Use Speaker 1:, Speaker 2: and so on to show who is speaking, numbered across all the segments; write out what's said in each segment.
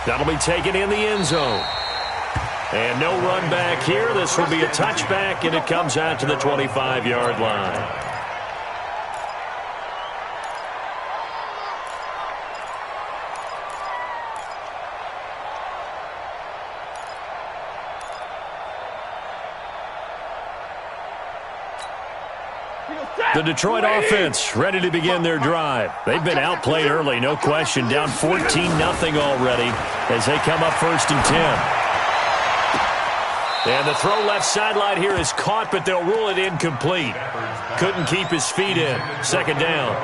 Speaker 1: That'll be taken in the end zone. And no run back here. This will be a touchback, and it comes out to the 25-yard line. The Detroit offense ready to begin their drive. They've been outplayed early, no question. Down 14-0 already as they come up 1st and 10. And the throw left sideline here is caught, but they'll rule it incomplete. Couldn't keep his feet in. 2nd down.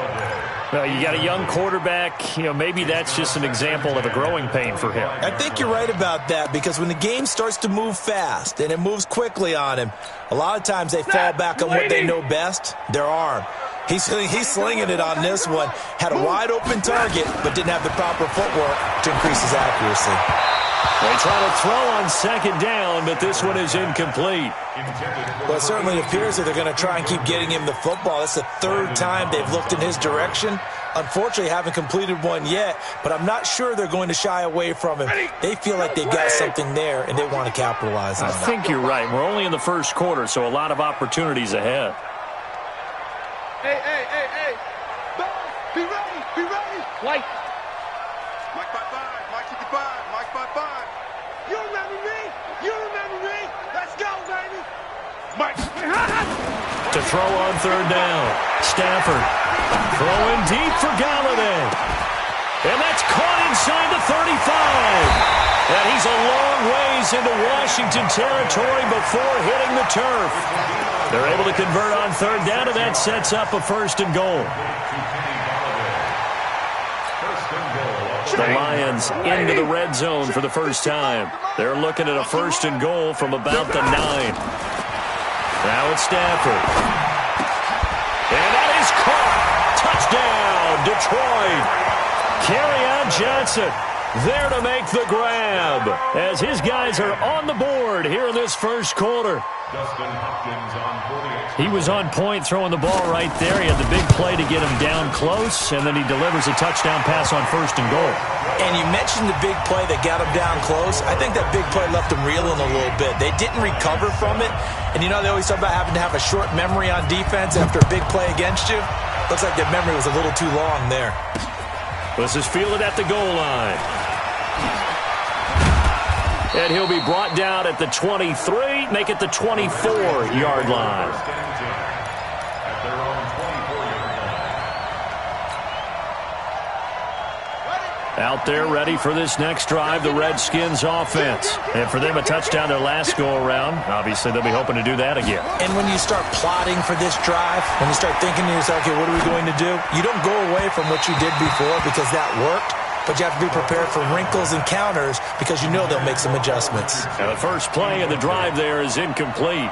Speaker 1: Well, you got a young quarterback. Maybe that's just an example of a growing pain for him.
Speaker 2: I think you're right about that, because when the game starts to move fast and it moves quickly on him, a lot of times they fall back on what they know best, their arm. He's slinging it on this one. Had a wide open target, but didn't have the proper footwork to increase his accuracy.
Speaker 1: They try to throw on 2nd down, but this one is incomplete.
Speaker 2: Well, it certainly appears that they're going to try and keep getting him the football. That's the 3rd time they've looked in his direction. Unfortunately, haven't completed one yet, but I'm not sure they're going to shy away from him. They feel like they've got something there, and they want to capitalize on it.
Speaker 1: I think you're right. We're only in the 1st quarter, so a lot of opportunities ahead.
Speaker 3: Hey. Be ready. White. Mike 5-5, Mike 55, Mike 5-5. You remember me? Let's go, baby. Mike.
Speaker 1: To throw on 3rd down. Stafford throwing deep for Galladay. And that's caught inside the 35. And he's a long ways into Washington territory before hitting the turf. They're able to convert on 3rd down, and that sets up a 1st and goal. The Lions into the red zone for the first time. They're looking at a 1st and goal from about the 9. Now it's Stafford. And that is caught. Touchdown, Detroit. Kerryon Johnson there to make the grab as his guys are on the board here in this 1st quarter. He was on point throwing the ball right there. He had the big play to get him down close, and then he delivers a touchdown pass on 1st and goal.
Speaker 2: And you mentioned the big play that got him down close. I think that big play left him reeling a little bit. They didn't recover from it. And they always talk about having to have a short memory on defense after a big play against you. Looks like that memory was a little too long there.
Speaker 1: This is fielded at the goal line. And he'll be brought down at the 23, make it the 24-yard line. Out there ready for this next drive, the Redskins offense. And for them, a touchdown their last go-around. Obviously, they'll be hoping to do that again.
Speaker 2: And when you start plotting for this drive, when you start thinking to yourself, okay, what are we going to do? You don't go away from what you did before because that worked. But you have to be prepared for wrinkles and counters because you know they'll make some adjustments.
Speaker 1: Now the first play of the drive there is incomplete.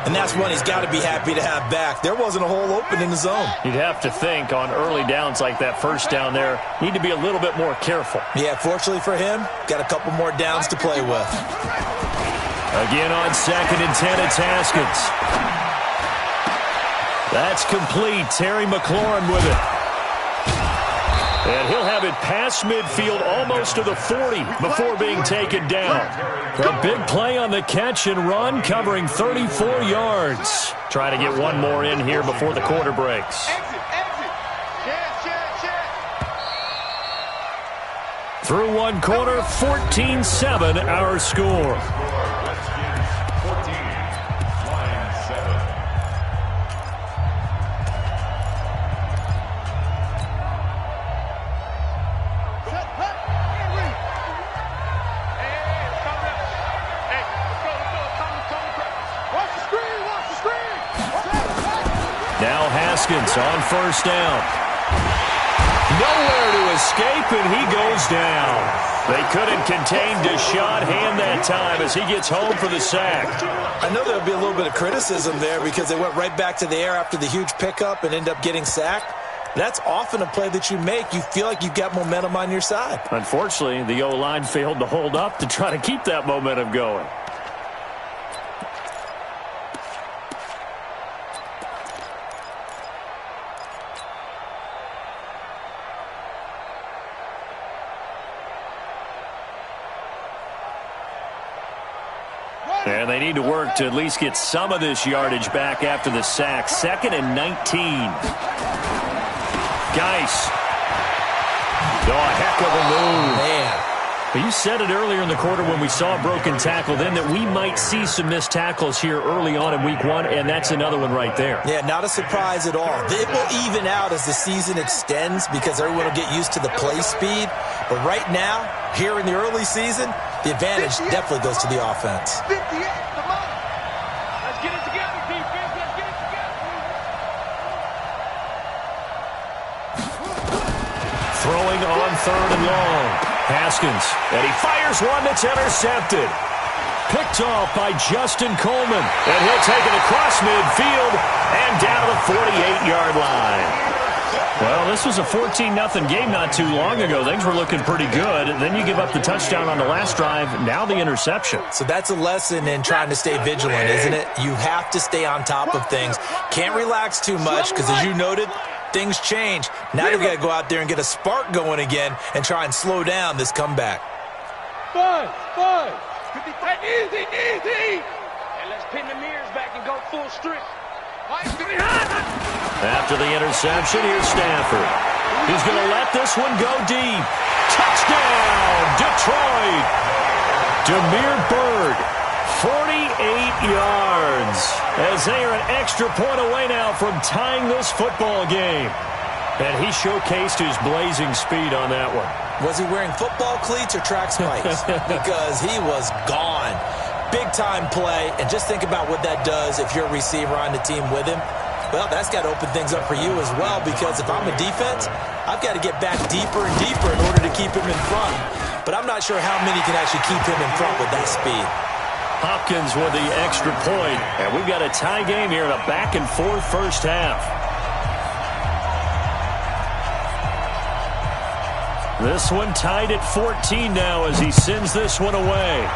Speaker 2: And that's one he's got to be happy to have back. There wasn't a hole open in the zone.
Speaker 1: You'd have to think on early downs like that 1st down there, need to be a little bit more careful.
Speaker 2: Yeah, fortunately for him, got a couple more downs to play with.
Speaker 1: Again on 2nd and 10, it's Haskins. That's complete. Terry McLaurin with it. And he'll have it past midfield almost to the 40 before being taken down. A big play on the catch and run, covering 34 yards. Try to get one more in here before the quarter breaks. Through one quarter, 14-7 our score. Now Haskins on 1st down. Nowhere to escape, and he goes down. They couldn't contain Deshaun Hand that time as he gets home for the sack.
Speaker 2: I know there'll be a little bit of criticism there because they went right back to the air after the huge pickup and end up getting sacked. That's often a play that you make. You feel like you've got momentum on your side.
Speaker 1: Unfortunately, the O-line failed to hold up to try to keep that momentum going. And they need to work to at least get some of this yardage back after the sack. 2nd and 19. Geis. Oh, a heck of a move.
Speaker 2: Man.
Speaker 1: But you said it earlier in the quarter when we saw a broken tackle then that we might see some missed tackles here early on in week 1, and that's another one right there.
Speaker 2: Yeah, not a surprise at all. It will even out as the season extends because everyone will get used to the play speed. But right now, here in the early season, the advantage definitely goes to the offense.
Speaker 3: 58, come on. Let's get it together, defense. Let's get it together.
Speaker 1: Throwing on 3rd and long. Haskins, and he fires one that's intercepted. Picked off by Justin Coleman, and he'll take it across midfield and down to the 48-yard line. Well, this was a 14-0 game not too long ago. Things were looking pretty good. Then you give up the touchdown on the last drive, now the interception.
Speaker 2: So that's a lesson in trying to stay vigilant, isn't it? You have to stay on top of things. Can't relax too much because, as you noted, things change. Now you've got to go out there and get a spark going again and try and slow down this comeback.
Speaker 3: 5. Easy. And let's pin the mirrors back and go full strength.
Speaker 1: After the interception, here's Stafford. He's going to let this one go deep. Touchdown, Detroit. Damiere Byrd, 48 yards. As they are an extra point away now from tying this football game. And he showcased his blazing speed on that one.
Speaker 2: Was he wearing football cleats or track spikes? Because he was gone. Big-time play, and just think about what that does if you're a receiver on the team with him. Well, that's got to open things up for you as well, because if I'm a defense, I've got to get back deeper and deeper in order to keep him in front. But I'm not sure how many can actually keep him in front with that speed.
Speaker 1: Hopkins with the extra point, and we've got a tie game here in a back-and-forth first half. This one tied at 14 now as he sends this one away.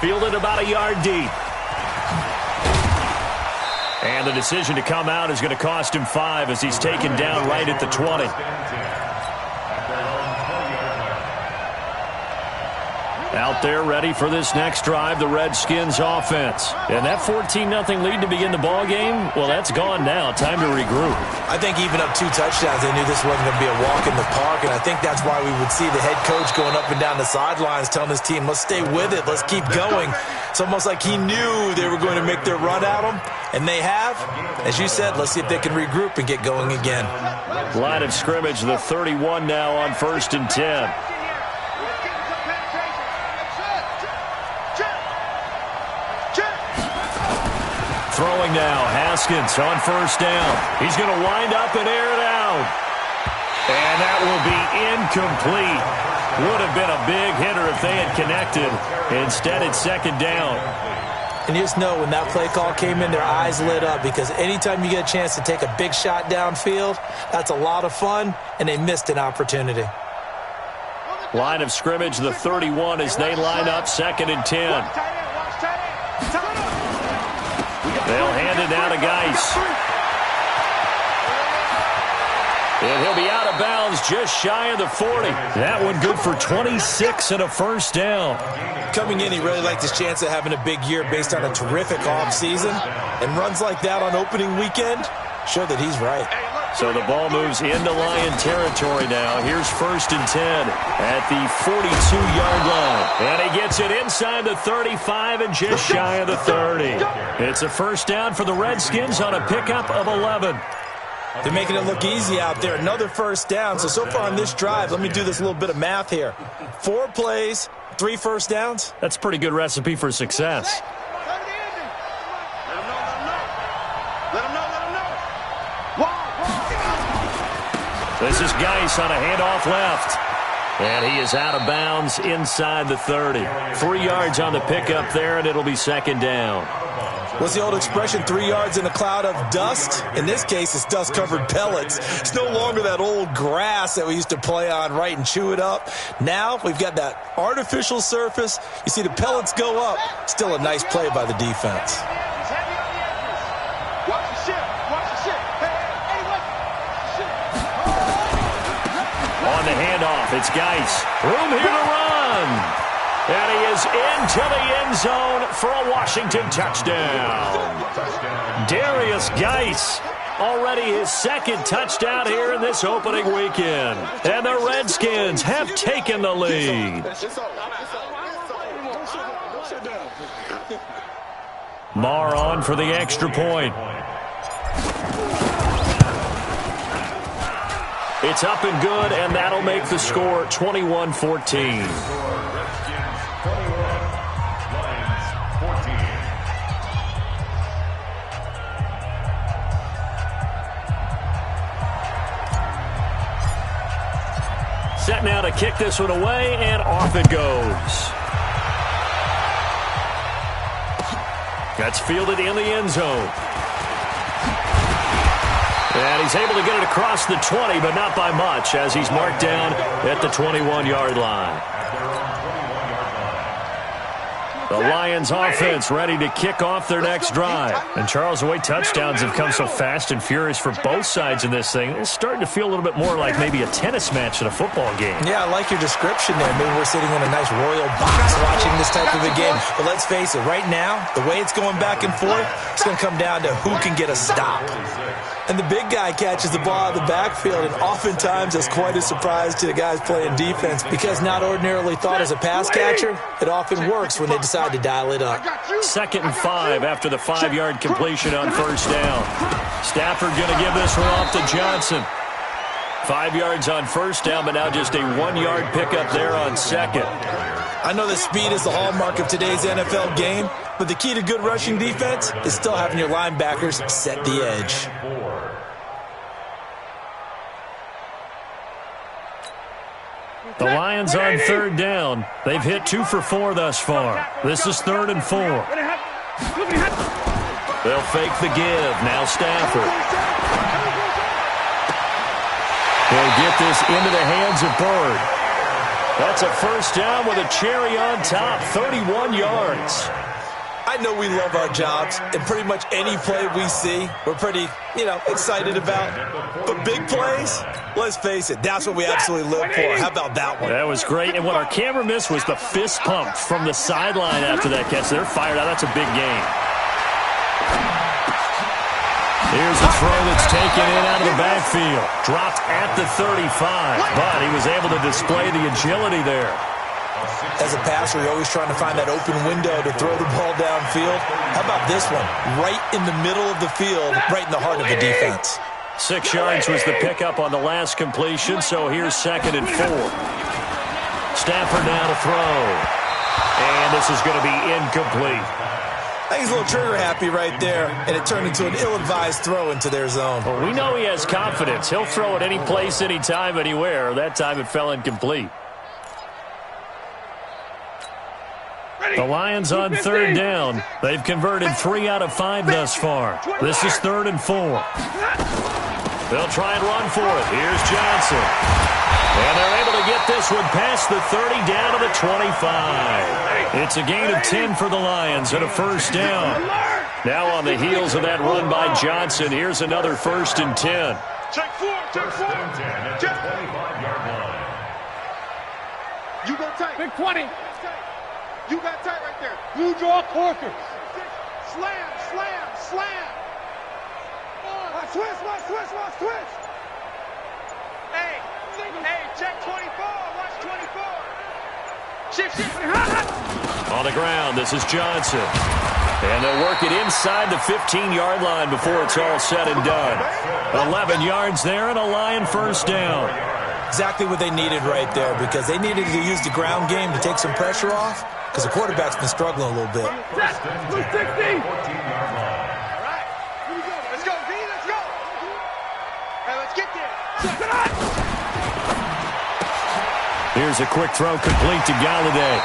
Speaker 1: Fielded about a yard deep. And the decision to come out is going to cost him 5 as he's taken down right at the 20. Out there ready for this next drive, the Redskins offense. And that 14-0 lead to begin the ball game, well, that's gone now. Time to regroup.
Speaker 2: I think even up 2 touchdowns, they knew this wasn't going to be a walk in the park, and I think that's why we would see the head coach going up and down the sidelines telling his team, let's stay with it, let's keep going. It's almost like he knew they were going to make their run at him, and they have. As you said, let's see if they can regroup and get going again.
Speaker 1: Line of scrimmage, the 31 now on 1st and 10. Throwing now, Haskins on 1st down. He's going to wind up and air it out. And that will be incomplete. Would have been a big hitter if they had connected. Instead, it's 2nd down.
Speaker 2: And you just know when that play call came in, their eyes lit up, because anytime you get a chance to take a big shot downfield, that's a lot of fun, and they missed an opportunity.
Speaker 1: Line of scrimmage, the 31 as they line up 2nd and 10. They'll hand it down to Geis. And he'll be out of bounds just shy of the 40. That one good for 26 and a 1st down.
Speaker 2: Coming in, he really liked his chance of having a big year based on a terrific offseason. And runs like that on opening weekend show that he's right.
Speaker 1: So the ball moves into Lion territory now. Here's 1st and 10 at the 42-yard line. And he gets it inside the 35 and just shy of the 30. It's a 1st down for the Redskins on a pickup of 11.
Speaker 2: They're making it look easy out there. Another 1st down. So far on this drive, let me do this little bit of math here. 4 plays, 3 1st downs.
Speaker 1: That's a pretty good recipe for success. This is Geis on a handoff left. And he is out of bounds inside the 30. 3 yards on the pickup there, and it'll be 2nd down.
Speaker 2: What's the old expression, 3 yards in a cloud of dust? In this case, it's dust-covered pellets. It's no longer that old grass that we used to play on, right, and chew it up. Now we've got that artificial surface. You see the pellets go up. Still a nice play by the defense.
Speaker 1: On the handoff, it's Geis. Room here to run. And he is into the end zone for a Washington touchdown. Darius Geis, already his second touchdown here in this opening weekend. And the Redskins have taken the lead. Marr on for the extra point. It's up and good, and that'll make the score 21-14. Set now to kick this one away, and off it goes. That's fielded in the end zone. And he's able to get it across the 20, but not by much, as he's marked down at the 21-yard line. The Lions offense ready to kick off their next drive. And Charles, the way touchdowns have come so fast and furious for both sides in this thing, it's starting to feel a little bit more like maybe a tennis match in a football game.
Speaker 2: Yeah, I like your description there. Maybe we're sitting in a nice royal box watching this type of a game. But let's face it, right now, the way it's going back and forth, it's going to come down to who can get a stop. And the big guy catches the ball out of the backfield, and oftentimes that's quite a surprise to the guys playing defense, because not ordinarily thought as a pass catcher, it often works when they decide to dial it up.
Speaker 1: 2nd and 5 after the 5-yard completion on first down. Stafford going to give this one off to Johnson. 5 yards on first down, but now just a 1-yard pickup there on second.
Speaker 2: I know that speed is the hallmark of today's NFL game, but the key to good rushing defense is still having your linebackers set the edge.
Speaker 1: The Lions on 3rd down. They've hit 2 for 4 thus far. This is 3rd and 4. They'll fake the give. Now Stafford. He'll get this into the hands of Bird. That's a first down with a cherry on top. 31 yards.
Speaker 2: I know we love our jobs, and pretty much any play we see, we're pretty, excited about. But big plays, let's face it, that's what we absolutely live for. How about that one?
Speaker 1: That was great, and what our camera missed was the fist pump from the sideline after that catch. They're fired out. That's a big game. Here's a throw that's taken in out of the backfield. Dropped at the 35, but he was able to display the agility there.
Speaker 2: As a passer, you're always trying to find that open window to throw the ball downfield. How about this one? Right in the middle of the field, right in the heart of the defense.
Speaker 1: 6 yards was the pickup on the last completion, so here's 2nd and 4. Stafford now to throw. And this is going to be incomplete.
Speaker 2: I think he's a little trigger happy right there, and it turned into an ill-advised throw into their zone.
Speaker 1: Well, we know he has confidence. He'll throw it any place, anytime, anywhere. That time it fell incomplete. The Lions on 3rd down. They've converted 3 out of 5 thus far. This is 3rd and 4. They'll try and run for it. Here's Johnson. And they're able to get this one past the 30 down to the 25. It's a gain of 10 for the Lions and a first down. Now on the heels of that run by Johnson, here's another 1st and 10.
Speaker 3: Check 4, check 4. Check 25-yard line. You go tight. Big 20. You got tight right there. You draw corker. Slam, slam, slam. Watch twist. Hey, check 24. Watch 24. Shift.
Speaker 1: On the ground, this is Johnson. And they'll work it inside the 15-yard line before it's all said and done. 11 yards there and a Lion first down.
Speaker 2: Exactly what they needed right there, because they needed to use the ground game to take some pressure off, because the quarterback's been struggling a little bit.
Speaker 3: Let's go, V, let's go. Hey, let's get there.
Speaker 1: Here's a quick throw complete to Galladay.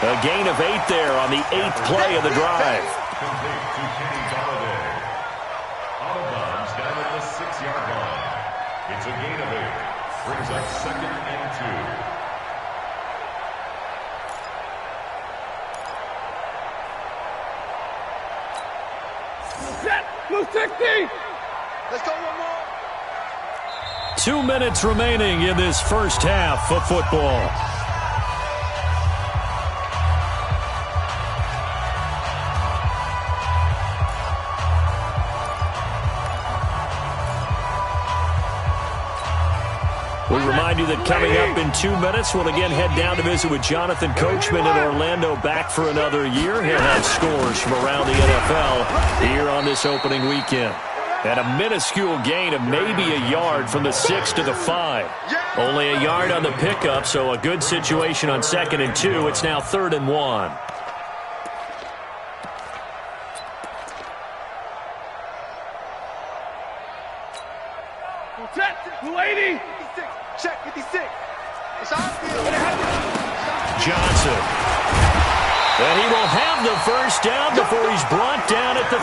Speaker 1: A gain of 8 there on the 8th play of the drive.
Speaker 4: Complete to Kenny Galladay. Out of bounds down at the 6-yard line. It's a gain of 8. Brings up 2nd and 2.
Speaker 3: Set, blue 60. Let's go one more.
Speaker 1: 2 minutes remaining in this first half of football. We remind you that coming up in 2 minutes, we'll again head down to visit with Jonathan Coachman in Orlando, back for another year. He'll have scores from around the NFL here on this opening weekend. And a minuscule gain of maybe a yard from the 6 to the 5. Only a yard on the pickup, so a good situation on 2nd and 2. It's now 3rd and 1.
Speaker 3: Check 56. It's outfield.
Speaker 1: Johnson. And he will have the first down before he's brought down at the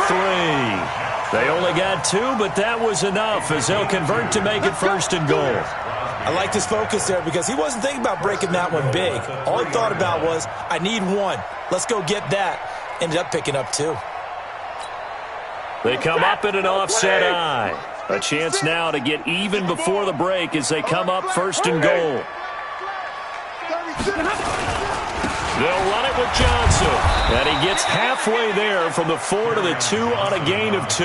Speaker 1: 3. They only got 2, but that was enough as they'll convert to make it 1st and goal.
Speaker 2: I liked his focus there because he wasn't thinking about breaking that one big. All he thought about was, I need 1. Let's go get that. Ended up picking up 2.
Speaker 1: They come up in an offset eye. A chance now to get even before the break as they come up 1st and goal. They'll run it with Johnson. And he gets halfway there from the 4 to the 2 on a gain of 2.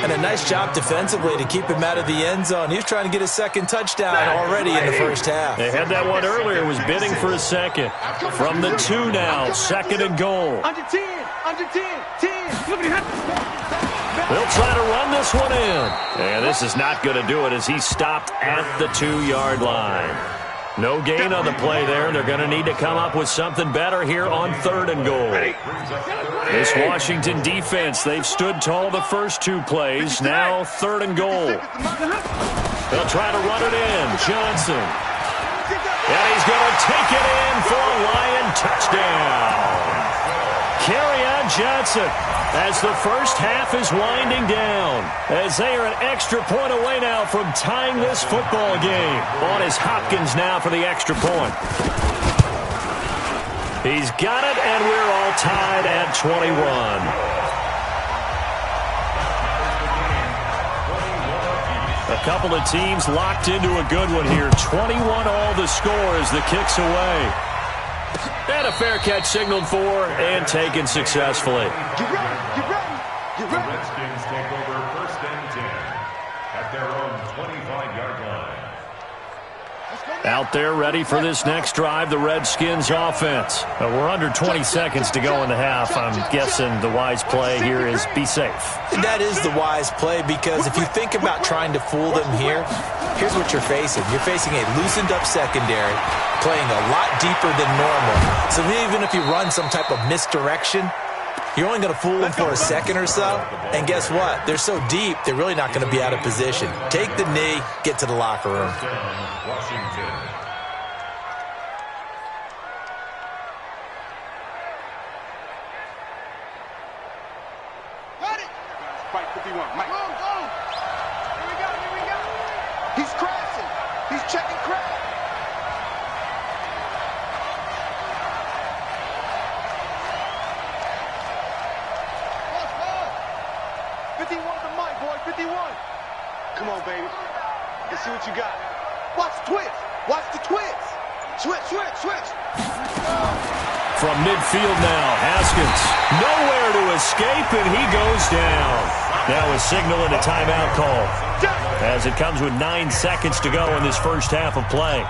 Speaker 2: And a nice job defensively to keep him out of the end zone. He was trying to get his 2nd touchdown already in the first half.
Speaker 1: They had that one earlier, was bidding for a 2nd. From the 2 now, 2nd and goal.
Speaker 3: Under 10, 10.
Speaker 1: They'll try to run this one in. And this is not going to do it as he's stopped at the 2-yard line. No gain on the play there. They're going to need to come up with something better here on 3rd and goal. This Washington defense, they've stood tall the first 2 plays. Now 3rd and goal. They'll try to run it in. Johnson. And he's going to take it in for a Lion touchdown. Kerryon Johnson as the first half is winding down, as they are an extra point away now from tying this football game. On is Hopkins now for the extra point. He's got it, and we're all tied at 21. A couple of teams locked into a good one here. 21 all the score as the kick's away. And a fair catch signaled for and taken successfully.
Speaker 4: The Redskins take over 1st and 10 at their own 25-yard line.
Speaker 1: Out there ready for this next drive, the Redskins offense. We're under 20 seconds to go in the half. I'm guessing the wise play here is be safe.
Speaker 2: That is the wise play because if you think about trying to fool them here, here's what you're facing. You're facing a loosened up secondary, playing a lot deeper than normal. So even if you run some type of misdirection, you're only going to fool them for a second or so. And guess what? They're so deep, they're really not going to be out of position. Take the knee, get to the locker room.
Speaker 4: Washington.
Speaker 3: Got it. Fight 51. Mike. Go. Here we go. He's crashing. He's checking crash. 51 to Mike, boy. 51. Come on, baby. Let's see what you got. Watch the twist. Watch the twist. Switch.
Speaker 1: From midfield now, Haskins. Nowhere to escape, and he goes down. Now a signal and a timeout call as it comes with 9 seconds to go in this first half of play.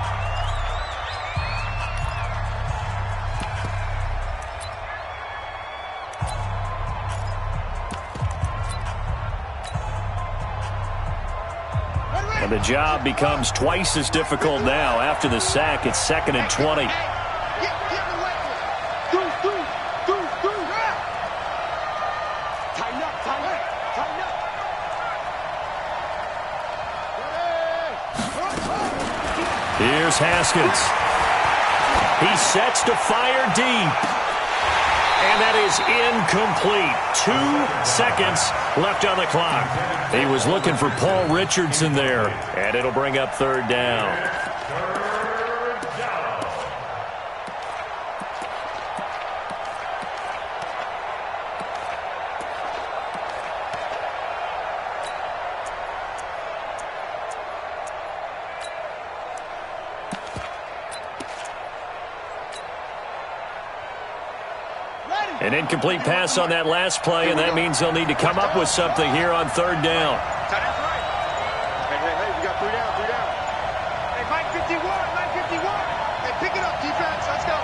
Speaker 1: And the job becomes twice as difficult now. After the sack, it's 2nd and 20.
Speaker 3: Get away. Through. Tighten up.
Speaker 1: Here's Haskins. He sets to fire deep. And that is incomplete. 2 seconds left on the clock. He was looking for Paul Richardson there. And it'll bring up 3rd down. An incomplete pass on that last play, and that means they'll need to come up with something here on 3rd down.
Speaker 3: Hey, we got 3 down. Mike 51, Mike 51. Hey, pick it up, defense. Let's go.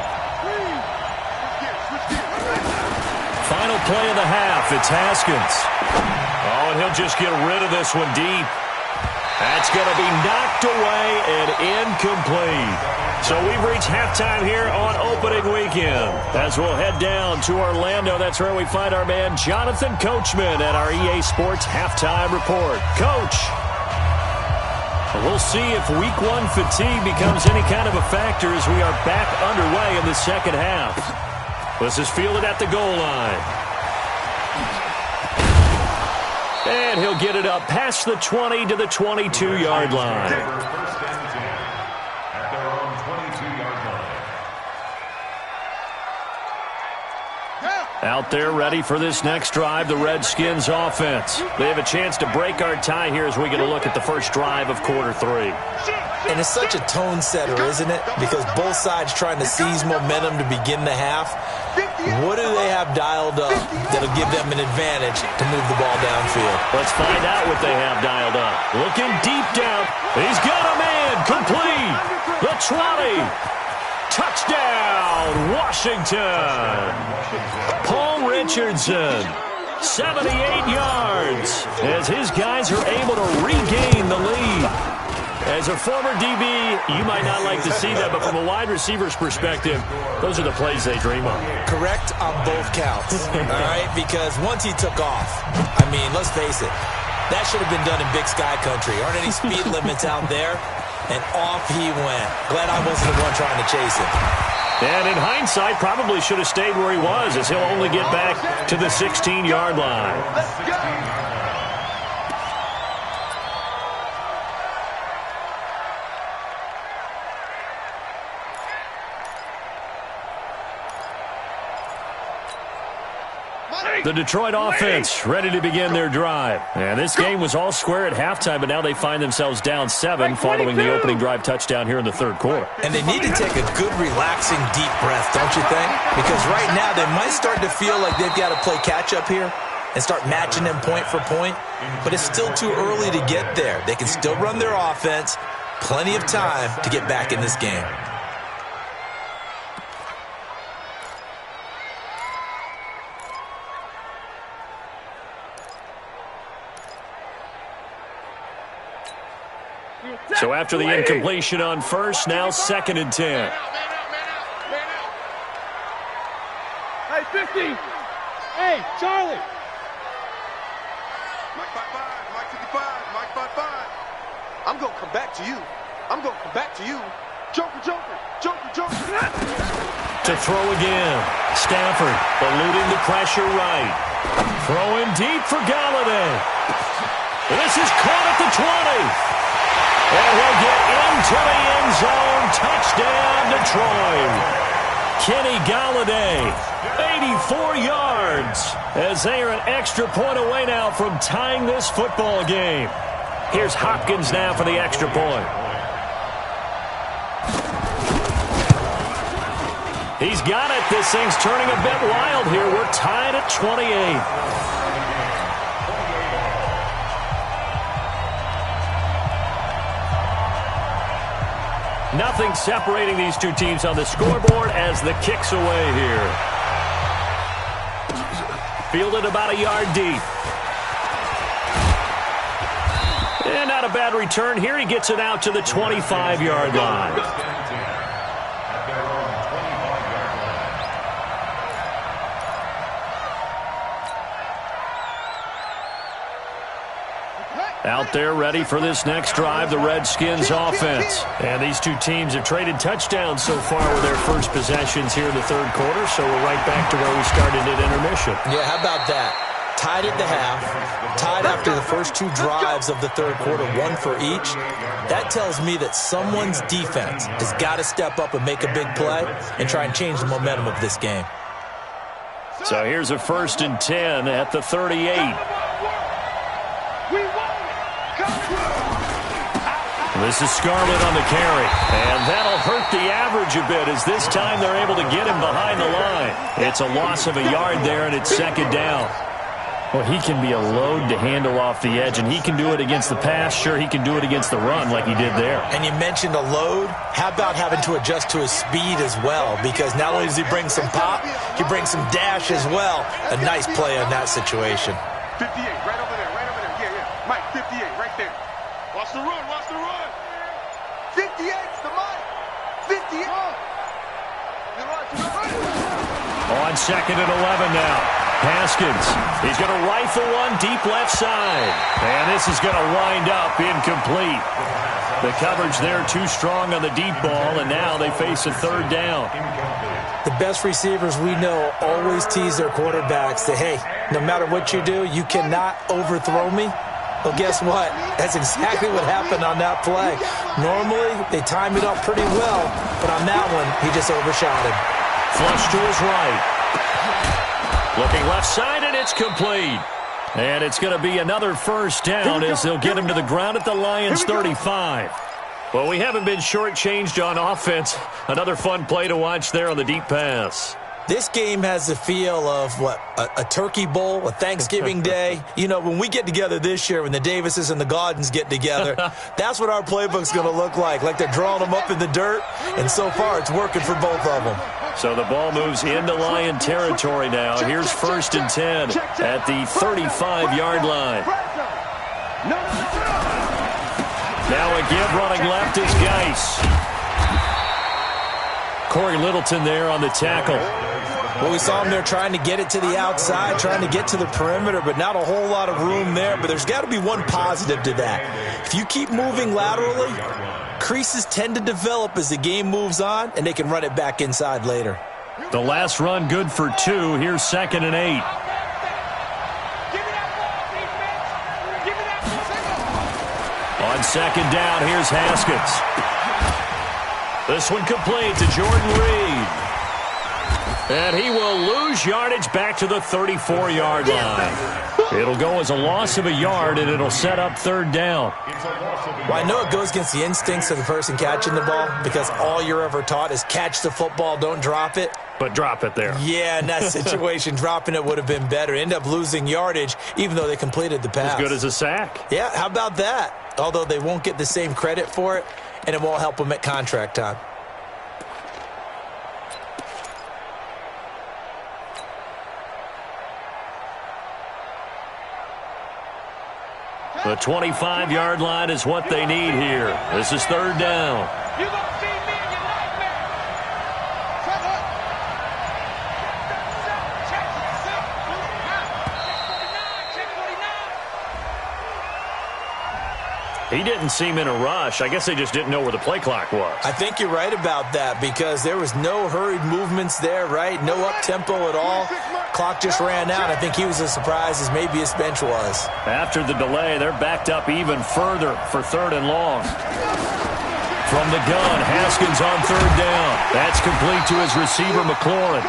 Speaker 3: Switch gears.
Speaker 1: Final play of the half. It's Haskins. Oh, and he'll just get rid of this one deep. That's going to be knocked away and incomplete. So we've reached halftime here on opening weekend. As we'll head down to Orlando, that's where we find our man Jonathan Coachman at our EA Sports Halftime Report. Coach, we'll see if Week 1 fatigue becomes any kind of a factor as we are back underway in the second half. This is fielded at the goal line. And he'll get it up past the 20 to the 22-yard line.
Speaker 4: First and 10 at their own 22-yard line.
Speaker 1: Out there ready for this next drive, the Redskins offense. They have a chance to break our tie here as we get a look at the first drive of quarter 3.
Speaker 2: And it's such a tone setter, isn't it? Because both sides trying to seize momentum to begin the half. What do they have dialed up that'll give them an advantage to move the ball downfield?
Speaker 1: Let's find out what they have dialed up. Looking deep down. He's got a man. Complete. The 20. Touchdown, Washington. Paul Richardson. 78 yards as his guys are able to regain the lead. As a former DB, you might not like to see that, but from a wide receiver's perspective, those are the plays they dream of.
Speaker 2: Correct on both counts, all right? Because once he took off, I mean, let's face it, that should have been done in Big Sky Country. Aren't any speed limits out there? And off he went. Glad I wasn't the one trying to chase him.
Speaker 1: And in hindsight, probably should have stayed where he was, as he'll only get back to the 16-yard line.
Speaker 3: Let's go.
Speaker 1: The Detroit offense ready to begin their drive. And this game was all square at halftime, but now they find themselves down 7 following the opening drive touchdown here in the third quarter.
Speaker 2: And they need to take a good, relaxing, deep breath, don't you think? Because right now they might start to feel like they've got to play catch-up here and start matching them point for point. But it's still too early to get there. They can still run their offense. Plenty of time to get back in this game.
Speaker 1: So after the incompletion on first, now 2nd and 10.
Speaker 3: Man out. Hey, 50. Hey, Charlie. Mike 55, Mike 55, Mike 55. I'm going to come back to you. Joker.
Speaker 1: To throw again. Stafford eluding the pressure right. Throwing deep for Galladay. This is caught at the 20. And he'll get into the end zone. Touchdown, Detroit. Kenny Galladay, 84 yards, as they are an extra point away now from tying this football game. Here's Hopkins now for the extra point. He's got it. This thing's turning a bit wild here. We're tied at 28. Nothing separating these two teams on the scoreboard as the kick's away here. Fielded about a yard deep. And not a bad return here. He gets it out to the 25-yard line. Out there ready for this next drive, the Redskins offense. And these two teams have traded touchdowns so far with their first possessions here in the third quarter, so we're right back to where we started at intermission.
Speaker 2: Yeah, how about that? Tied at the half, tied after the first 2 drives of the third quarter, 1 for each. That tells me that someone's defense has got to step up and make a big play and try and change the momentum of this game.
Speaker 1: So here's a 1st and 10 at the 38. This is Scarlett on the carry, and that'll hurt the average a bit as this time they're able to get him behind the line. It's a loss of a yard there, and it's 2nd down. Well, he can be a load to handle off the edge, and he can do it against the pass. Sure, he can do it against the run like he did there.
Speaker 2: And you mentioned a load. How about having to adjust to his speed as well? Because not only does he bring some pop, he brings some dash as well. A nice play on that situation.
Speaker 3: 58, right over there, right over there. Yeah, yeah. Mike, 58, right there. Watch the run, watch the run. 58's the Mike. 58.
Speaker 1: On second and 11 now. Haskins, he's going to rifle one deep left side. And this is going to wind up incomplete. The coverage there too strong on the deep ball, and now they face a third down.
Speaker 2: The best receivers we know always tease their quarterbacks that, hey, no matter what you do, you cannot overthrow me. Well, guess what? That's exactly what happened on that play. Normally, they time it up pretty well, but on that one, he just overshot him.
Speaker 1: Flush to his right. Looking left side, and it's complete. And it's going to be another first down as they'll get him to the ground at the Lions' 35. Well, we haven't been shortchanged on offense. Another fun play to watch there on the deep pass.
Speaker 2: This game has the feel of, what, a turkey bowl, a Thanksgiving day. You know, when we get together this year, when the Davises and the Gaudens get together, that's what our playbook's going to look like they're drawing them up in the dirt, and so far it's working for both of them.
Speaker 1: So the ball moves into Lion territory now. Here's 1st and 10 at the 35-yard line. Now a give running left is Geis. Corey Littleton there on the tackle.
Speaker 2: Well, we saw him there trying to get it to the outside, trying to get to the perimeter, but not a whole lot of room there. But there's got to be one positive to that. If you keep moving laterally, creases tend to develop as the game moves on, and they can run it back inside later.
Speaker 1: The last run good for 2. Here's 2nd and 8. On 2nd down, here's Haskins. This one complete to Jordan Reed. And he will lose yardage back to the 34-yard line. It'll go as a loss of a yard, and it'll set up 3rd down.
Speaker 2: Well, I know it goes against the instincts of the person catching the ball because all you're ever taught is catch the football, don't drop it.
Speaker 1: But drop it there.
Speaker 2: Yeah, in that situation, dropping it would have been better. End up losing yardage, even though they completed the pass.
Speaker 1: As good as a sack.
Speaker 2: Yeah, how about that? Although they won't get the same credit for it, and it won't help them at contract time.
Speaker 1: The 25-yard line is what they need here. This is 3rd down.
Speaker 3: You gonna see me in your nightmare. Shut up.
Speaker 1: He didn't seem in a rush. I guess they just didn't know where the play clock was.
Speaker 2: I think you're right about that because there was no hurried movements there, right? No up-tempo at all. Clock just ran out. I think he was as surprised as maybe his bench was.
Speaker 1: After the delay, they're backed up even further for 3rd and long. From the gun, Haskins on 3rd down. That's complete to his receiver, McLaurin.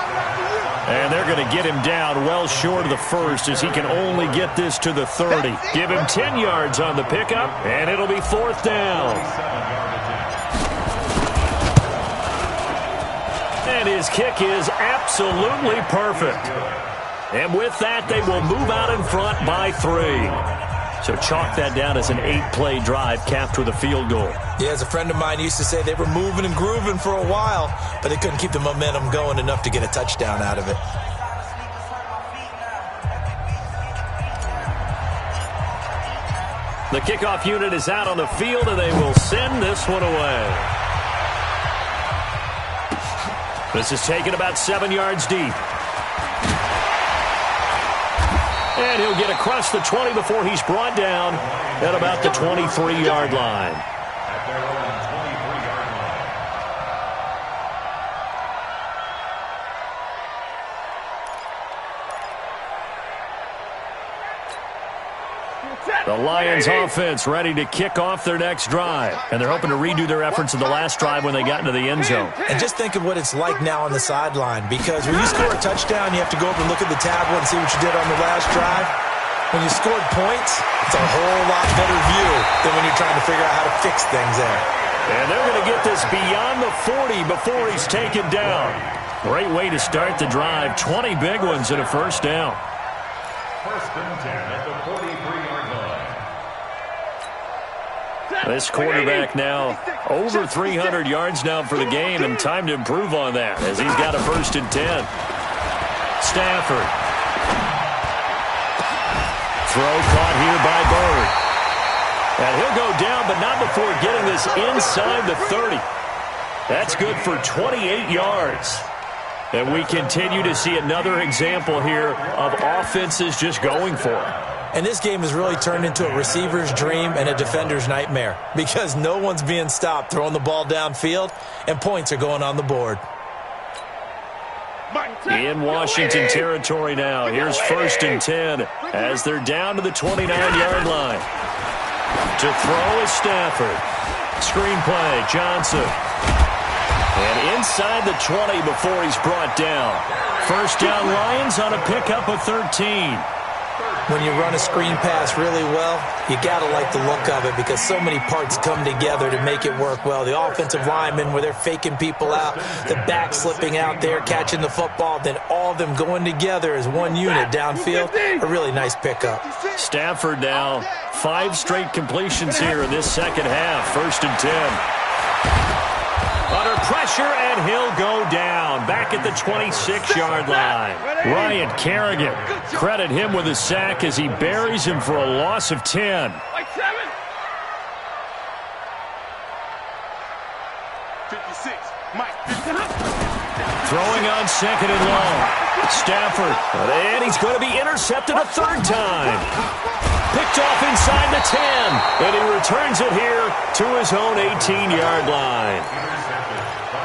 Speaker 1: And they're going to get him down well short of the 1st as he can only get this to the 30. Give him 10 yards on the pickup, and it'll be 4th down. And his kick is absolutely perfect. And with that, they will move out in front by 3. So chalk that down as an 8-play drive capped with a field goal.
Speaker 2: Yeah, as a friend of mine used to say, they were moving and grooving for a while, but they couldn't keep the momentum going enough to get a touchdown out of it.
Speaker 1: The kickoff unit is out on the field, and they will send this one away. This is taken about 7 yards deep. And he'll get across the 20 before he's brought down at about the 23-yard line.
Speaker 4: At their own 23-yard line.
Speaker 1: The Lions offense ready to kick off their next drive. And they're hoping to redo their efforts in the last drive when they got into the end zone.
Speaker 2: And just think of what it's like now on the sideline, because when you score a touchdown, you have to go up and look at the tablet and see what you did on the last drive. When you scored points, it's a whole lot better view than when you're trying to figure out how to fix things there.
Speaker 1: And they're going to get this beyond the 40 before he's taken down. Great way to start the drive. 20 big ones and a first down.
Speaker 4: First and 10 at the 43-yard line.
Speaker 1: This quarterback now over 300 yards now for the game, and time to improve on that as he's got a first and 10. Stafford. Throw caught here by Bird. And he'll go down, but not before getting this inside the 30. That's good for 28 yards. And we continue to see another example here of offenses just going for it.
Speaker 2: And this game has really turned into a receiver's dream and a defender's nightmare because no one's being stopped throwing the ball downfield, and points are going on the board.
Speaker 1: In Washington territory now. Here's first and 10 as they're down to the 29-yard line. To throw is Stafford. Screen play, Johnson. And inside the 20 before he's brought down. First down, Lions on a pickup of 13.
Speaker 2: When you run a screen pass really well, you got to like the look of it because so many parts come together to make it work well. The offensive linemen, where they're faking people out, the back slipping out there, catching the football, then all of them going together as one unit downfield. A really nice pickup.
Speaker 1: Stafford now, 5 straight completions here in this second half. First and 10. Under pressure, and he'll go down. Back at the 26-yard line. Ryan Kerrigan. Credit him with a sack as he buries him for a loss of 10.
Speaker 3: Like 7. 56. Mike.
Speaker 1: Throwing on second and long. Stafford. And he's going to be intercepted a third time. Picked off inside the 10. And he returns it here to his own 18-yard line.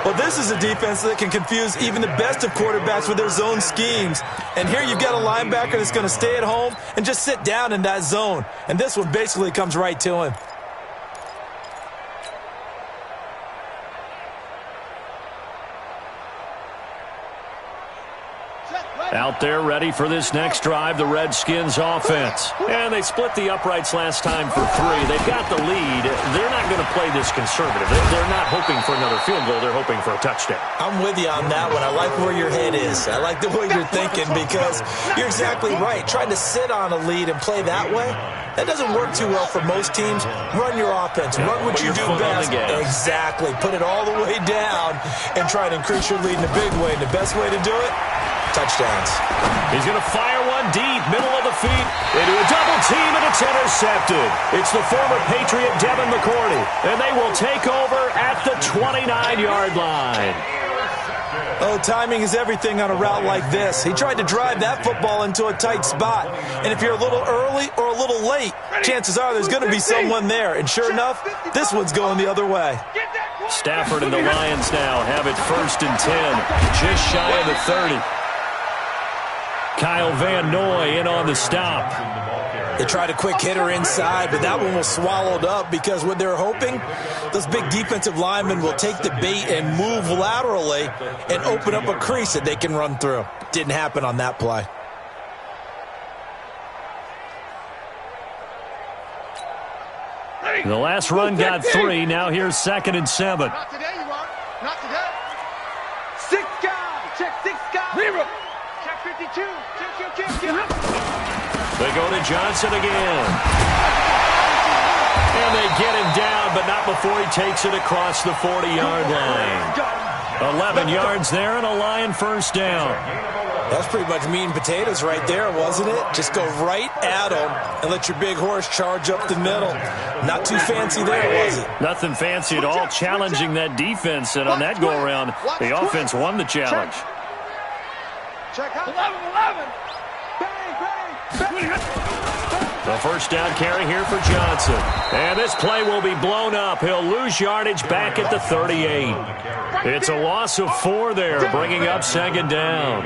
Speaker 2: Well, this is a defense that can confuse even the best of quarterbacks with their zone schemes. And here you've got a linebacker that's going to stay at home and just sit down in that zone. And this one basically comes right to him.
Speaker 1: Out there ready for this next drive, the Redskins offense. And they split the uprights last time for 3. They've got the lead. They're not going to play this conservative. They're not hoping for another field goal. They're hoping for a touchdown.
Speaker 2: I'm with you on that one. I like where your head is. I like the way you're thinking because you're exactly right. Trying to sit on a lead and play that way, that doesn't work too well for most teams. Run your offense. Run what you do best. Exactly. Put it all the way down and try to increase your lead in a big way. And the best way to do it, touchdowns.
Speaker 1: He's going to fire one deep, middle of the feet, into a double team, and it's intercepted. It's the former Patriot Devin McCourty, and they will take over at the 29-yard line.
Speaker 2: Oh, timing is everything on a route like this. He tried to drive that football into a tight spot, and if you're a little early or a little late, chances are there's going to be someone there, and sure enough, this one's going the other way.
Speaker 1: Stafford and the Lions now have it first and 10, just shy of the 30. Kyle Van Noy in on the stop.
Speaker 2: They tried a quick hitter inside, but that one was swallowed up because what they're hoping, those big defensive linemen will take the bait and move laterally and open up a crease that they can run through. Didn't happen on that play.
Speaker 1: The last run got 3. Now here's second and 7.
Speaker 3: Not today, you are. Not today. 6 guys. Check 6 guys. Zero. Check 52. Check.
Speaker 1: They go to Johnson again. And they get him down, but not before he takes it across the 40-yard line. 11 yards there and a Lion first down.
Speaker 2: That's pretty much meat and potatoes right there, wasn't it? Just go right at him and let your big horse charge up the middle. Not too fancy there, was it?
Speaker 1: Nothing fancy at all, challenging that defense. And on that go-around, the offense won the challenge.
Speaker 3: Check out 11.
Speaker 1: The first down carry here for Johnson. And this play will be blown up. He'll lose yardage back at the 38. It's a loss of 4 there, bringing up second down.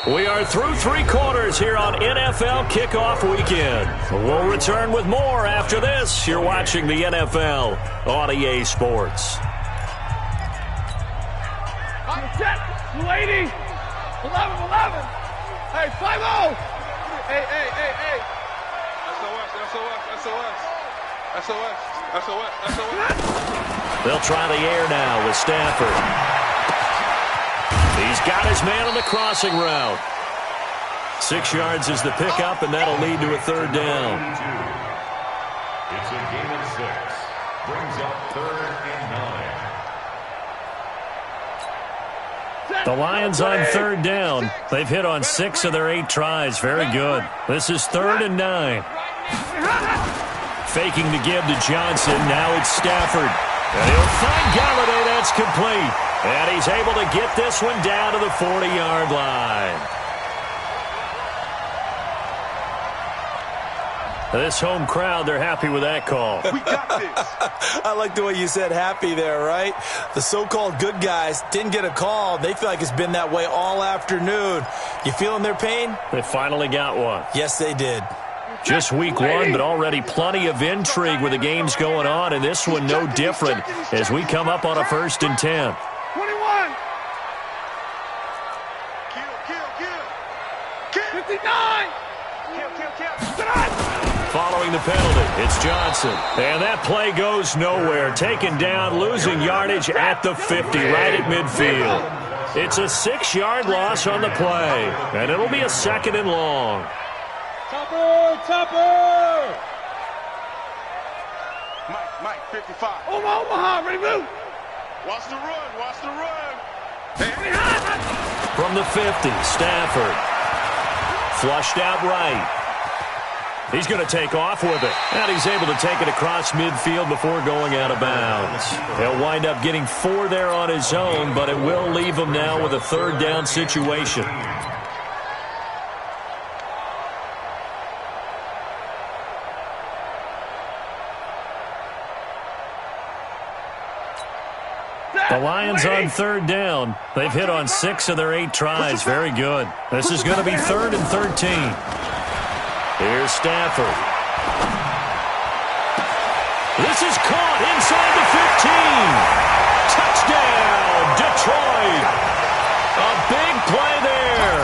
Speaker 1: We are through 3 quarters here on NFL Kickoff Weekend. We'll return with more after this. You're watching the NFL on EA Sports.
Speaker 3: Set. 280. 11. Hey, 5-0. Hey. SOS. That's a what? That's a what?
Speaker 1: They'll try the air now with Stafford. He's got his man on the crossing route. 6 yards is the pickup, and that'll lead to a third down.
Speaker 4: It's a gain of 6. Brings up 3rd and 9.
Speaker 1: The Lions on 3rd down. They've hit on 6 of their 8 tries. Very good. This is 3rd and 9. Faking the give to Johnson. Now it's Stafford. And he'll find Galladay. That's complete. And he's able to get this one down to the 40-yard line. This home crowd, they're happy with that call.
Speaker 3: We got this.
Speaker 2: I like the way you said happy there, right? The so-called good guys didn't get a call. They feel like it's been that way all afternoon. You feeling their pain?
Speaker 1: They finally got one.
Speaker 2: Yes, they did.
Speaker 1: Just week 1, but already plenty of intrigue with the games going on, and this one no different as we come up on a 1st and 10.
Speaker 3: 21. Kill. 59. Kill.
Speaker 1: Following the penalty, it's Johnson. And that play goes nowhere. Taken down, losing yardage at the 50, right at midfield. It's a 6-yard loss on the play, and it'll be a 2nd and long.
Speaker 3: Topper! Mike, 55. Omaha, ready to move. Watch the run.
Speaker 1: From the 50, Stafford. Flushed out right. He's going to take off with it. And he's able to take it across midfield before going out of bounds. He'll wind up getting 4 there on his own, but it will leave him now with a 3rd down situation. The Lions on 3rd down. They've hit on 6 of their 8 tries. Very good. This is going to be 3rd and 13. Here's Stafford. This is caught inside the 15. Touchdown, Detroit. A big play there.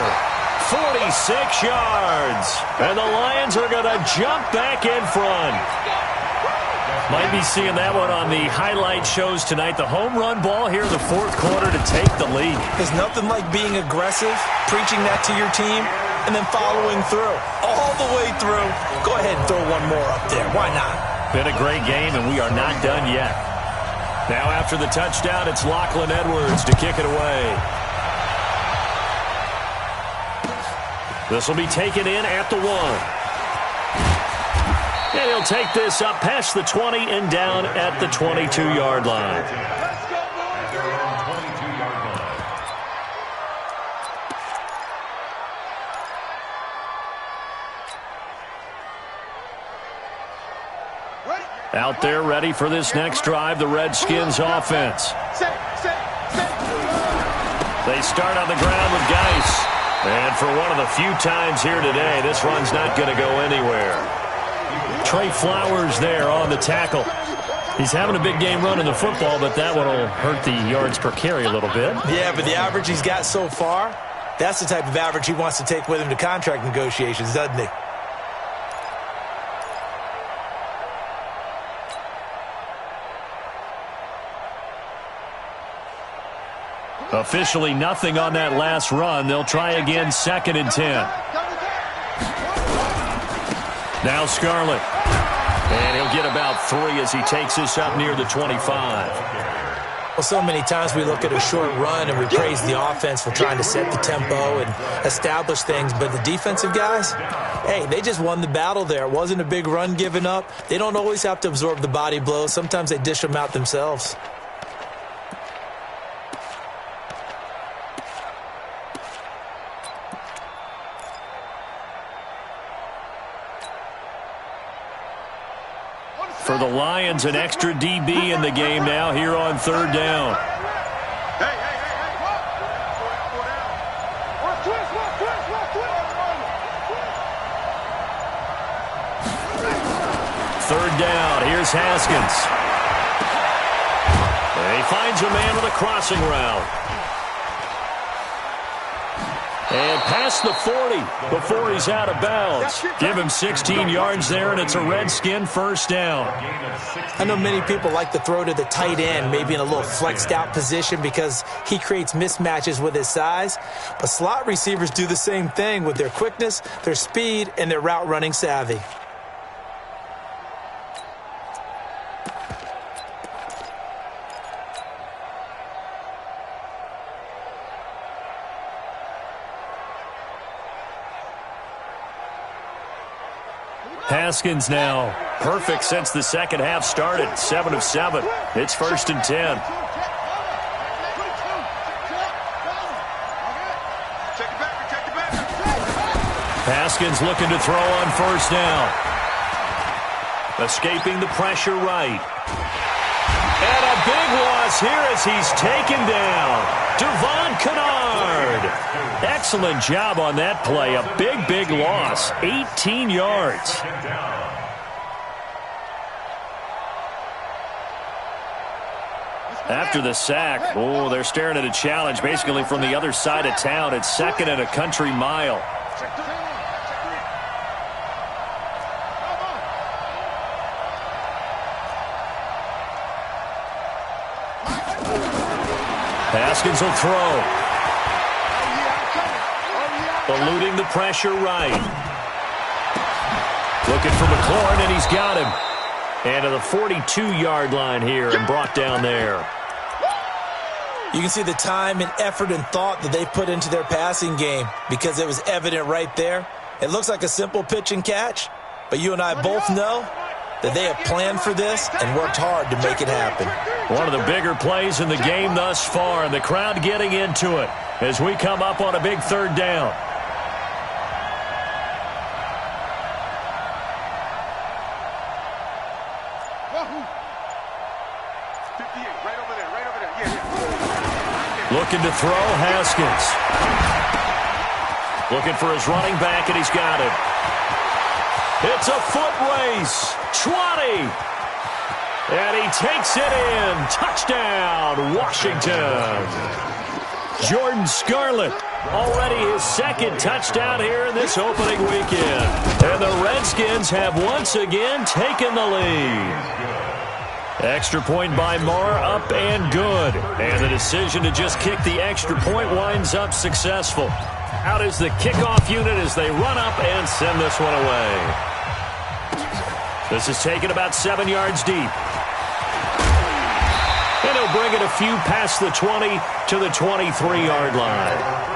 Speaker 1: 46 yards. And the Lions are going to jump back in front. Might be seeing that one on the highlight shows tonight. The home run ball here in the 4th quarter to take the lead.
Speaker 2: There's nothing like being aggressive, preaching that to your team, and then following through. All the way through. Go ahead and throw one more up there. Why not?
Speaker 1: Been a great game, and we are not done yet. Now after the touchdown, it's Lachlan Edwards to kick it away. This will be taken in at the 1. And he'll take this up past the 20 and down at the 22-yard line. Out there ready for this next drive, the Redskins offense. They start on the ground with Geis. And for one of the few times here today, this run's not going to go anywhere. Trey Flowers there on the tackle. He's having a big game running the football, but that one will hurt the yards per carry a little bit.
Speaker 2: Yeah, but the average he's got so far, that's the type of average he wants to take with him to contract negotiations, doesn't he?
Speaker 1: Officially nothing on that last run. They'll try again, 2nd and 10. Now Scarlett. And he'll get about 3 as he takes this up near the 25.
Speaker 2: Well, so many times we look at a short run and we praise the offense for trying to set the tempo and establish things, but the defensive guys, hey, they just won the battle there. It wasn't a big run given up. They don't always have to absorb the body blows. Sometimes they dish them out themselves.
Speaker 1: For the Lions, an extra DB in the game now here on 3rd down. Third down, here's Haskins. And he finds a man with a crossing route. And past the 40 before he's out of bounds. Give him 16 yards there, and it's a Redskin first down.
Speaker 2: I know many people like to throw to the tight end, maybe in a little flexed out position because he creates mismatches with his size. But slot receivers do the same thing with their quickness, their speed, and their route running savvy.
Speaker 1: Haskins now perfect since the second half started. 7 of 7. It's 1st and 10. Haskins looking to throw on 1st down. Escaping the pressure right. And a big loss here as he's taken down. Devon Kennard. Excellent job on that play. A big loss. 18 yards. After the sack, they're staring at a challenge basically from the other side of town. It's 2nd and a country mile. Haskins will throw. Eluding the pressure right. Looking for McLaurin, and he's got him. And to the 42-yard line here and brought down there.
Speaker 2: You can see the time and effort and thought that they put into their passing game because it was evident right there. It looks like a simple pitch and catch, but you and I both know that they have planned for this and worked hard to make it happen.
Speaker 1: One of the bigger plays in the game thus far, and the crowd getting into it as we come up on a big 3rd down. Looking to throw, Haskins. Looking for his running back, and he's got him. It's a foot race. 20. And he takes it in. Touchdown, Washington. Jordan Scarlett, already his 2nd touchdown here in this opening weekend. And the Redskins have once again taken the lead. Extra point by Marr, up and good. And the decision to just kick the extra point winds up successful. Out is the kickoff unit as they run up and send this one away. This is taken about 7 yards deep. And he'll bring it a few past the 20 to the 23-yard line.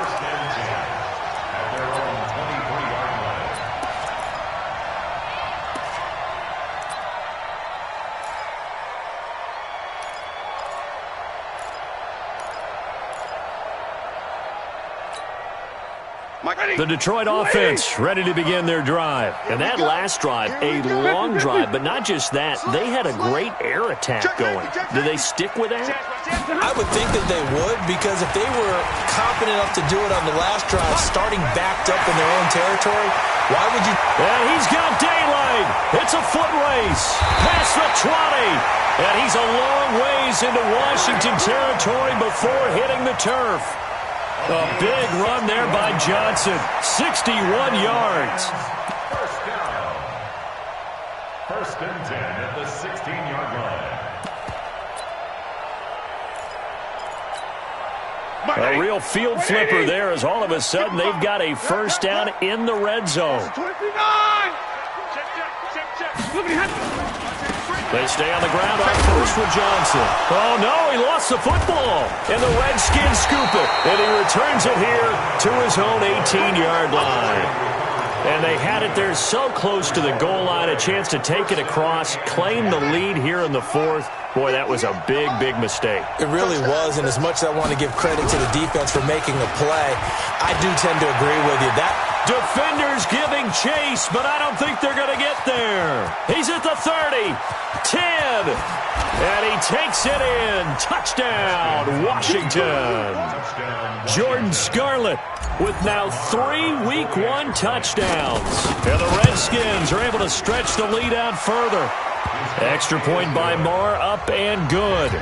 Speaker 1: The Detroit offense ready to begin their drive. And that last drive, a long drive, but not just that. They had a great air attack going. Do they stick with that?
Speaker 2: I would think that they would, because if they were confident enough to do it on the last drive, starting backed up in their own territory, why would you?
Speaker 1: And he's got daylight. It's a foot race. Past the 20. And he's a long ways into Washington territory before hitting the turf. A big run there by Johnson. 61 yards.
Speaker 4: 1st down. 1st and 10 at the 16-yard line.
Speaker 1: A real field flipper there as all of a sudden they've got a 1st down in the red zone.
Speaker 3: 29!
Speaker 1: They stay on the ground on 1st with Johnson. Oh, no, he lost the football. And the Redskins scoop it. And he returns it here to his own 18-yard line. And they had it there so close to the goal line, a chance to take it across, claim the lead here in the 4th. Boy, that was a big mistake.
Speaker 2: It really was, and as much as I want to give credit to the defense for making a play, I do tend to agree with you. That
Speaker 1: defenders giving chase, but I don't think they're going to get there. He's at the 30, 10, and he takes it in. Touchdown, Washington. Jordan Scarlett with now 3 Week 1 touchdowns. And the Redskins are able to stretch the lead out further. Extra point by Marr, up and good.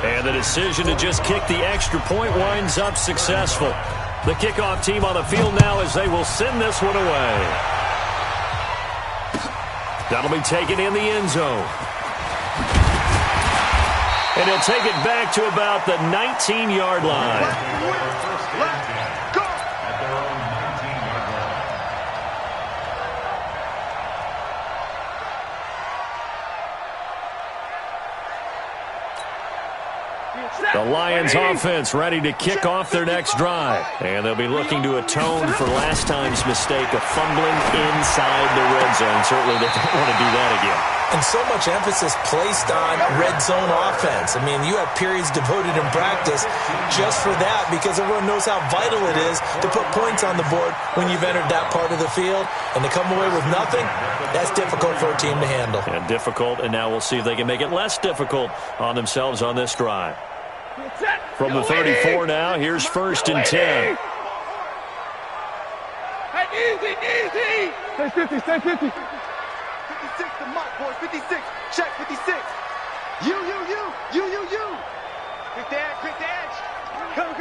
Speaker 1: And the decision to just kick the extra point winds up successful. The kickoff team on the field now as they will send this one away. That'll be taken in the end zone. And he'll take it back to about the 19-yard line. The Lions offense ready to kick off their next drive. And they'll be looking to atone for last time's mistake of fumbling inside the red zone. Certainly they don't want to do that again.
Speaker 2: And so much emphasis placed on red zone offense. I mean, you have periods devoted in practice just for that because everyone knows how vital it is to put points on the board when you've entered that part of the field. And to come away with nothing, that's difficult for a team to handle.
Speaker 1: And difficult, and now we'll see if they can make it less difficult on themselves on this drive. From the 34 now, here's 1st and 10.
Speaker 3: Hey, easy! Stay 50, stay 50. 56 to Mike, boys, 56. Check, 56. You. Quick the edge. Come.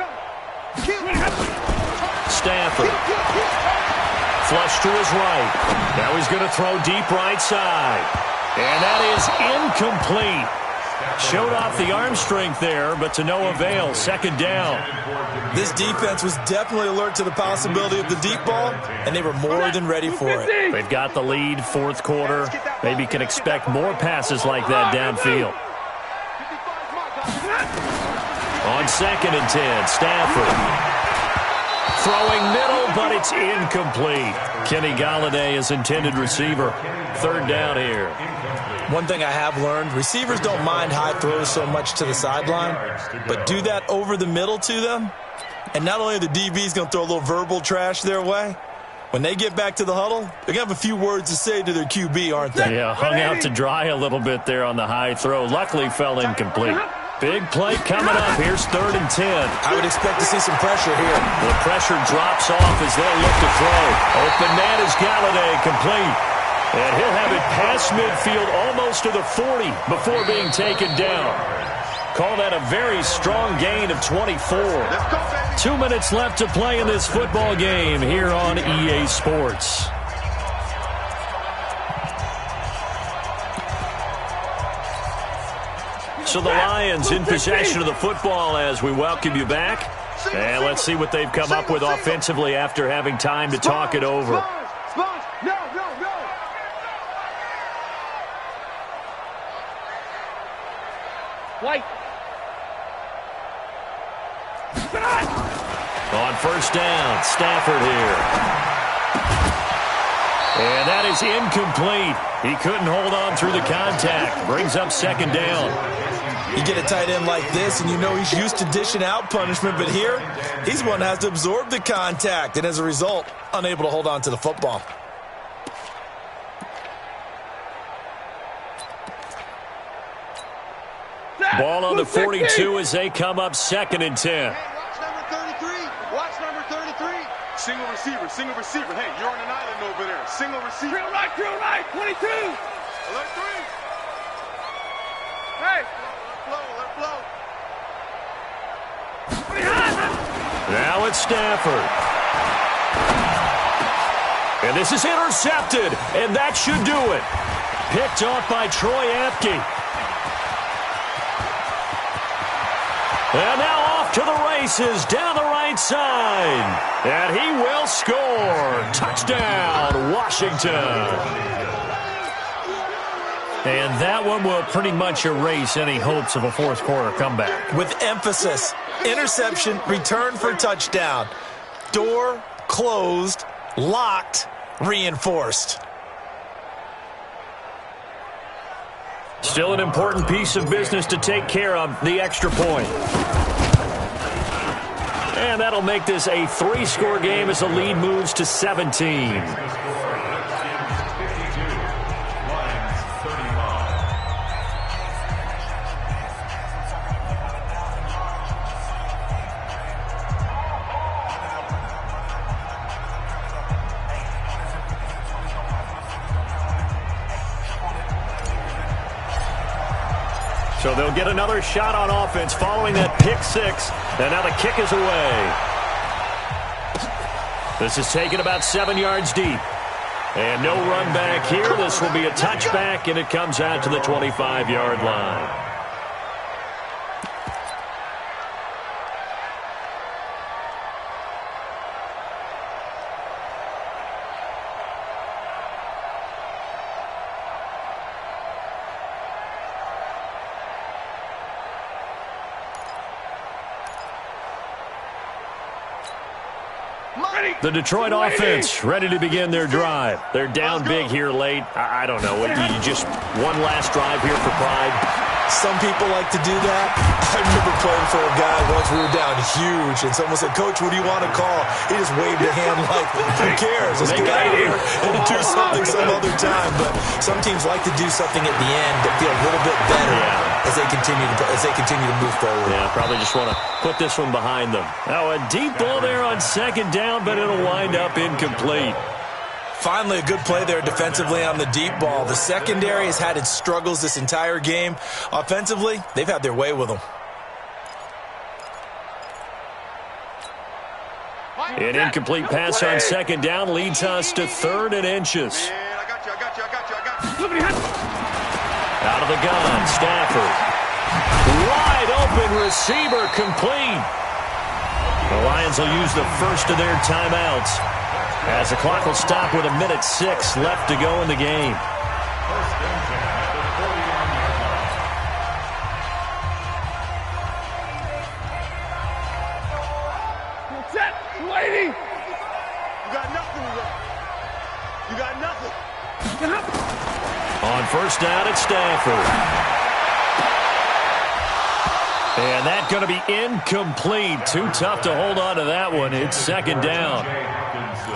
Speaker 1: Stafford. Flush to his right. Now he's going to throw deep right side. And that is incomplete. Showed off the arm strength there, but to no avail. 2nd down.
Speaker 2: This defense was definitely alert to the possibility of the deep ball, and they were more than ready for it.
Speaker 1: They've got the lead, 4th quarter. Maybe can expect more passes like that downfield. On 2nd and 10, Stafford. Throwing middle, but it's incomplete. Kenny Galladay is intended receiver. 3rd down here.
Speaker 2: One thing I have learned, receivers don't mind high throws so much to the sideline, but do that over the middle to them, and not only are the DBs going to throw a little verbal trash their way, when they get back to the huddle, they're going to have a few words to say to their QB, aren't they?
Speaker 1: Yeah, hung out to dry a little bit there on the high throw. Luckily fell incomplete. Big play coming up. Here's 3rd and 10.
Speaker 2: I would expect to see some pressure here.
Speaker 1: The pressure drops off as they'll look to throw. Open man is Galladay, complete. And he'll have it past midfield almost to the 40 before being taken down. Call that a very strong gain of 24. 2 minutes left to play in this football game here on EA Sports. So the Lions in possession of the football as we welcome you back. And let's see what they've come up with offensively after having time to talk it over.
Speaker 3: White.
Speaker 1: On 1st down, Stafford here. And that is incomplete. He couldn't hold on through the contact. Brings up 2nd down.
Speaker 2: You get a tight end like this, and you know he's used to dishing out punishment, but here, he's one that has to absorb the contact, and as a result, unable to hold on to the football.
Speaker 1: Ball on the 42 as they come up 2nd and 10.
Speaker 3: Watch number 33. Watch number 33. Single receiver. Hey, you're on an island over there. Single receiver. Drill right, 22. Alert 3. Hey, let flow.
Speaker 1: Now it's Stafford. And this is intercepted, and that should do it. Picked off by Troy Apke. And now off to the races down the right side. And he will score. Touchdown, Washington. And that one will pretty much erase any hopes of a 4th quarter comeback.
Speaker 2: With emphasis, interception, return for touchdown. Door closed, locked, reinforced.
Speaker 1: Still an important piece of business to take care of, the extra point. And that'll make this a 3-score game as the lead moves to 17. So they'll get another shot on offense following that pick 6. And now the kick is away. This is taken about 7 yards deep. And no run back here. This will be a touchback, and it comes out to the 25-yard line. The Detroit offense ready to begin their drive. They're down big here late. I don't know. You just one last drive here for pride?
Speaker 2: Some people like to do that. I remember playing for a guy once. We were down huge, and someone said, "Coach, what do you want to call?" He just waved a hand like, who cares? Let's get out of here and do something some other time. But some teams like to do something at the end that feel a little bit better as they continue to move forward.
Speaker 1: Yeah, probably just want to put this one behind them. Now, a deep ball there on second down, but it'll wind up incomplete.
Speaker 2: Finally, a good play there defensively on the deep ball. The secondary has had its struggles this entire game. Offensively, they've had their way with them.
Speaker 1: An incomplete pass on second down leads us to 3rd and inches. Out of the gun, Stafford. Wide open receiver, complete. The Lions will use the first of their timeouts, as the clock will stop with 1:06 left to go in the game.
Speaker 3: Set, lady. You got nothing. You got nothing.
Speaker 1: On first down, it's Stafford. And that's going to be incomplete. Too tough to hold on to that one. It's second down.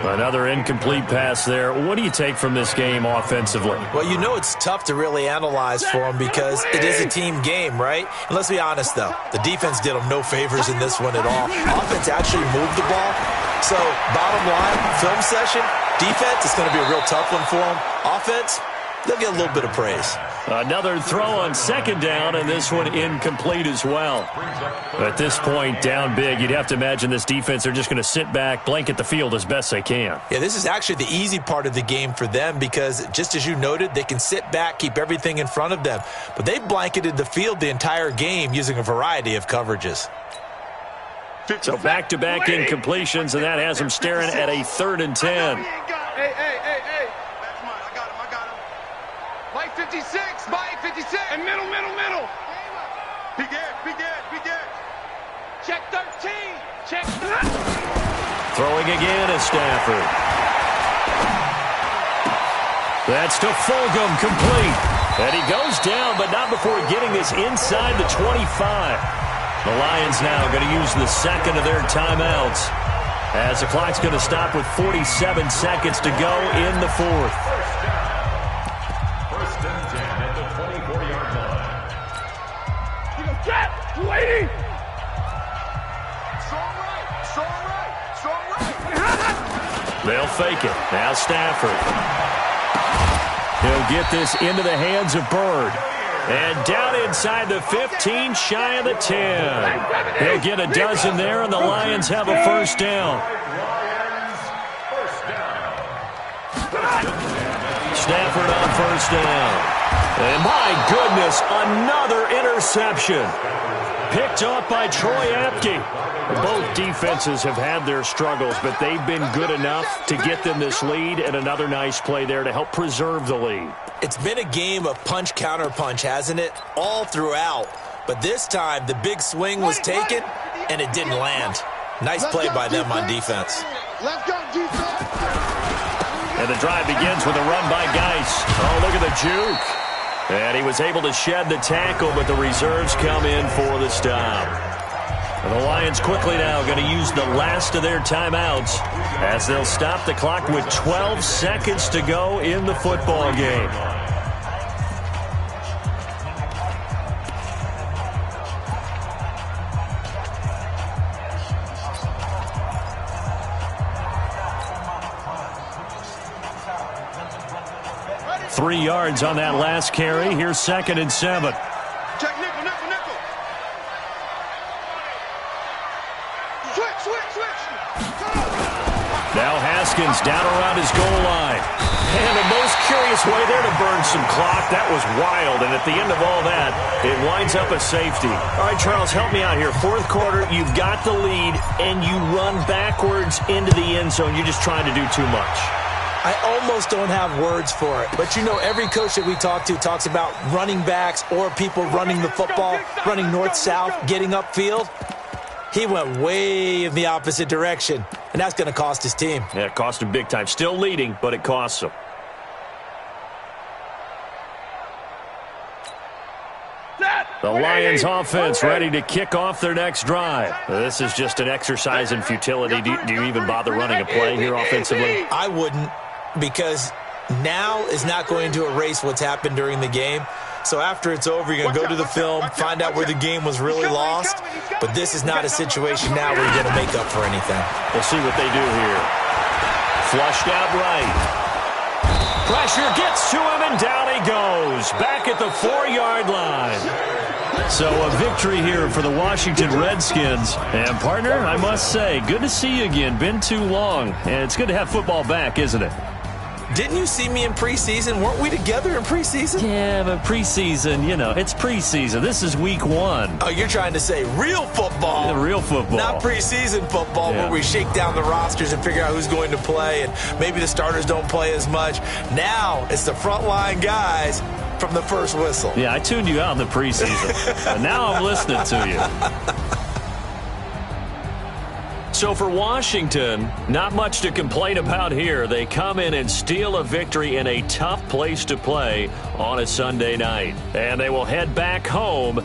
Speaker 1: Another incomplete pass there. What do you take from this game offensively?
Speaker 2: Well, you know it's tough to really analyze for them because it is a team game, right? And let's be honest, though. The defense did them no favors in this one at all. Offense actually moved the ball. So, bottom line, film session, defense, it's going to be a real tough one for them. Offense, they'll get a little bit of praise.
Speaker 1: Another throw on second down, and this one incomplete as well. At this point, down big, you'd have to imagine this defense, they're just going to sit back, blanket the field as best they can.
Speaker 2: Yeah, this is actually the easy part of the game for them because, just as you noted, they can sit back, keep everything in front of them. But they've blanketed the field the entire game using a variety of coverages.
Speaker 1: So back-to-back incompletions, and that has them staring at a 3rd and 10.
Speaker 3: Hey. That's mine. I got him. Mike 56. Mike 56. And middle. Big Ed. Check 13. Check 13.
Speaker 1: Throwing again is Stafford. That's to Fulgham, complete. And he goes down, but not before getting this inside the 25. The Lions now going to use the second of their timeouts, as the clock's going to stop with 47 seconds to go in the 4th.
Speaker 4: First and 10 at the 24-yard line.
Speaker 3: Get, lady. Strong right.
Speaker 1: They'll fake it. Now Stafford. He'll get this into the hands of Bird. And down inside the 15, shy of the 10. He'll get a dozen there, and the Lions have a first down. Stafford on first down. And my goodness, another interception. Picked off by Troy Apke. Both defenses have had their struggles, but they've been good enough to get them this lead, and another nice play there to help preserve the lead.
Speaker 2: It's been a game of punch-counter-punch, hasn't it? All throughout. But this time, the big swing was taken, and it didn't land. Nice play by them on defense.
Speaker 3: Let's go, defense.
Speaker 1: And the drive begins with a run by Geis. Oh, look at the juke. And he was able to shed the tackle, but the reserves come in for the stop. And the Lions quickly now going to use the last of their timeouts as they'll stop the clock with 12 seconds to go in the football game.
Speaker 3: Ready?
Speaker 1: 3 yards on that last carry. Here's 2nd and 7.
Speaker 3: Check nickel.
Speaker 1: Now Redskins down around his goal line. And the most curious way there to burn some clock. That was wild. And at the end of all that, it winds up a safety. All right, Charles, help me out here. Fourth quarter, you've got the lead, and you run backwards into the end zone. You're just trying to do too much.
Speaker 2: I almost don't have words for it. But, you know, every coach that we talk to talks about running backs or people running the football, running north-south, getting upfield. He went way in the opposite direction, and that's going to cost his team.
Speaker 1: Yeah, it cost him big time. Still leading, but it costs him. The Lions offense ready to kick off their next drive. This is just an exercise in futility. Do you even bother running a play here offensively?
Speaker 2: I wouldn't, because now is not going to erase what's happened during the game. So after it's over, you're going to go to the film, find out where the game was really lost. But this is not a situation now where you're going to make up for anything.
Speaker 1: We'll see what they do here. Flushed out right. Pressure gets to him, and down he goes. Back at the 4-yard line. So a victory here for the Washington Redskins. And, partner, I must say, good to see you again. Been too long. And it's good to have football back, isn't it?
Speaker 2: Didn't you see me in preseason? Weren't we together in preseason?
Speaker 1: Yeah, but preseason, you know, it's preseason. This is week 1.
Speaker 2: Oh, you're trying to say real football.
Speaker 1: Yeah, real football.
Speaker 2: Not preseason football where we shake down the rosters and figure out who's going to play, and maybe the starters don't play as much. Now it's the frontline guys from the first whistle.
Speaker 1: Yeah, I tuned you out in the preseason. And now I'm listening to you. So for Washington, not much to complain about here. They come in and steal a victory in a tough place to play on a Sunday night. And they will head back home